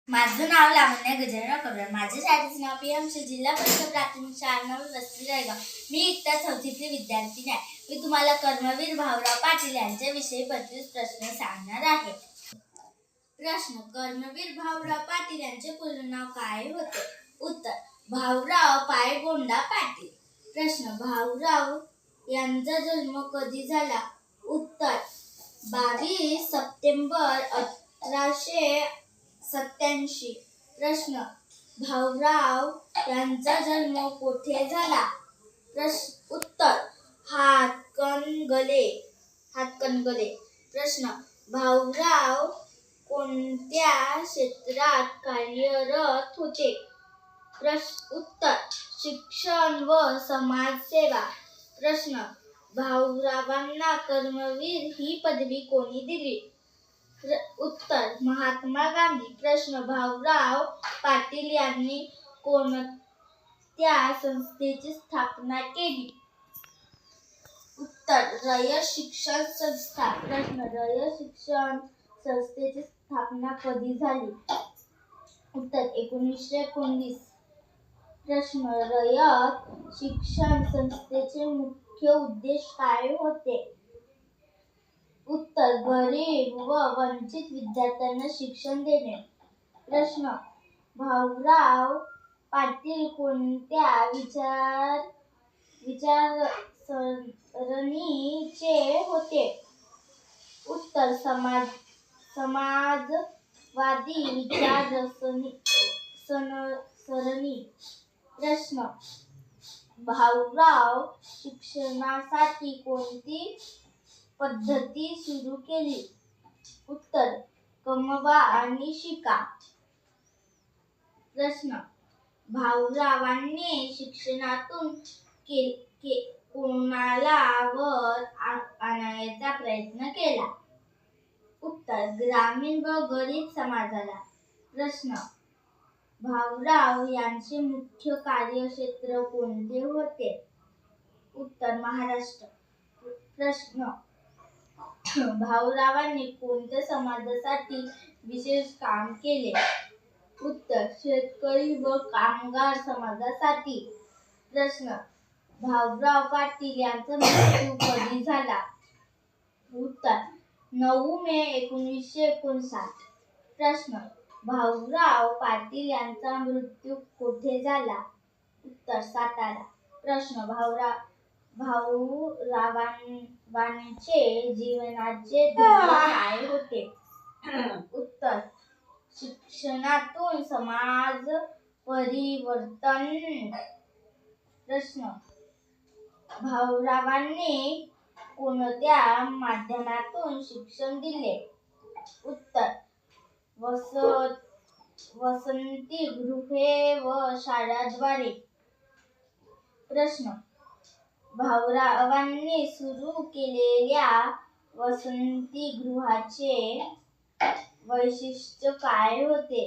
माझं नाव लावण्या गजानन कबरार. माझ्या शाळेचं नाव पी.एम.सी. जिल्हा परिषद प्राथमिक शाळा नववी वस्ती जळगाव. मी इयत्ता 4थीतली विद्यार्थिनी आहे. मी तुम्हाला कर्मवीर भाऊराव पाटील यांच्याविषयी 25 प्रश्न सांगणार आहे. प्रश्न: कर्मवीर भाऊराव पाटील यांचे पूर्ण नाव काय होते? उत्तर: भाऊराव पायगोंडा पाटील. प्रश्न: भाऊराव यांचा जन्म कधी झाला? उत्तर: 22 सप्टेंबर 1887. प्रश्न: भाऊराव यांचा जन्म कोठे झाला? उत्तर: हातकणंगले. प्रश्न: भाऊराव कोणत्या क्षेत्रात कार्यरत होते? उत्तर: शिक्षण व समाजसेवा. प्रश्न: भाऊरावांना कर्मवीर ही पदवी कोणी दिली? उत्तर: महात्मा गांधी. प्रश्न: भाऊराव पाटील यांनी कोणत्या संस्थेची स्थापना केली? उत्तर: रयत शिक्षण संस्था. प्रश्न: रयत शिक्षण संस्थेची स्थापना कधी झाली? उत्तर: 1919. प्रश्न: रयत शिक्षण संस्थेचे मुख्य उद्देश काय होते? उत्तर: गरीब व वंचित विद्यार्थ्यांना शिक्षण देणे. प्रश्न: भाऊराव पाटील कोणत्या विचारसरणीचे होते? उत्तर: समाजवादी विचारसरणी. प्रश्न: भाऊराव शिक्षणासाठी कोणती पद्धती सुरू केली? उत्तर: कमवा आणि शिका. प्रश्न: भाऊरावांनी शिक्षणातून कोणाला वर आणण्याचा प्रयत्न केला? उत्तर: ग्रामीण व गरीब समाजाला. प्रश्न: भाऊराव यांचे मुख्य कार्यक्षेत्र कोणते होते? उत्तर: महाराष्ट्र. प्रश्न: भाऊरावांनी कोणत्या समाजासाठी विशेष काम केले? उत्तर: शेतकरी व कामगार समाजासाठी. प्रश्न: भाऊराव पाटील यांचा मृत्यू कधी झाला? उत्तर: 9 मे 1959. प्रश्न: भाऊराव पाटील यांचा मृत्यू कोठे झाला? उत्तर: सातारा. प्रश्न: भाऊरावांचे जीवनाचे ध्येय काय होते? उत्तर: शिक्षणातून समाज परिवर्तन. प्रश्न: भाऊरावांनी कोणत्या माध्यमातून शिक्षण दिले? उत्तर: वसतिगृहे व शाळांद्वारे. प्रश्न: भाऊरावांनी सुरू केलेल्या वसतिगृहाचे वैशिष्ट्य काय होते?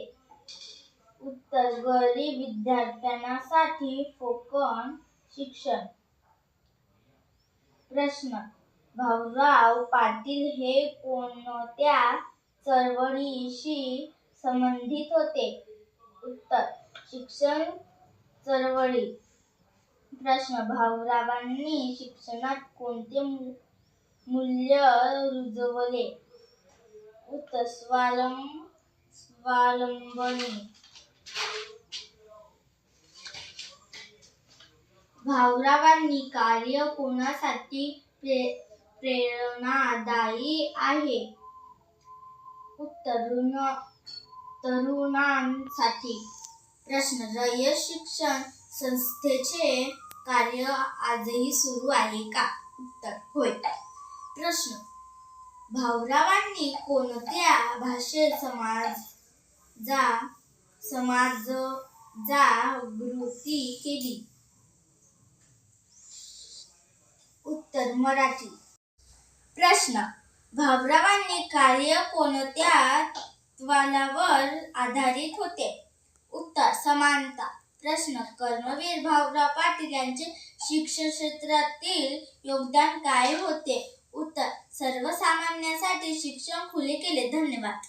उत्तर: गरीब विद्यार्थ्यांसाठी फुकट शिक्षण. प्रश्न: भाऊराव पाटील हे कोणत्या चळवळीशी संबंधित होते? उत्तर: शिक्षण चळवळी. प्रश्न: भाऊरावांनी शिक्षणात कोणते मूल्य रुजवले? उत्तर: स्वावलंबन. भाऊरावांचे कार्य कोणासाठी प्रेरणादायी आहे? उत्तर: तरुणांसाठी. प्रश्न: रयत शिक्षण संस्थेचे कार्य आजही सुरू आहे का? उत्तर: होय. प्रश्न: भाऊरावांनी कोणत्या भाषेत समाजजागृती केली? उत्तर: मराठी. प्रश्न: भाऊरावांचे कार्य कोणत्या तत्त्वावर आधारित होते? उत्तर: समानता. प्रश्न: कर्मवीर भाऊराव पाटील यांचे शिक्षण क्षेत्रातील योगदान काय होते? उत्तर: सर्वसामान्यांसाठी शिक्षण खुले केले. धन्यवाद.